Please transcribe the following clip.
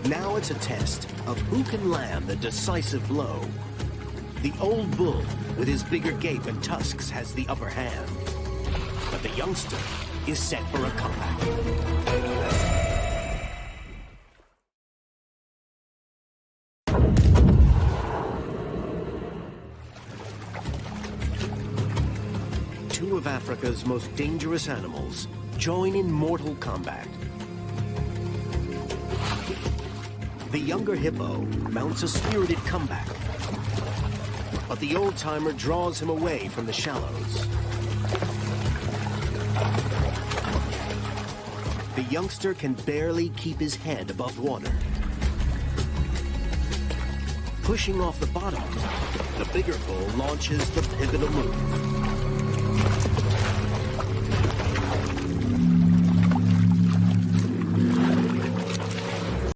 Now it's a test of who can land the decisive blow. The old bull, with his bigger gape and tusks, has the upper hand. But the youngster is set for a comeback. Two of Africa's most dangerous animals join in mortal combat. The younger hippo mounts a spirited comeback, but the old-timer draws him away from the shallows. The youngster can barely keep his head above water. Pushing off the bottom, the bigger bull launches the pivotal move.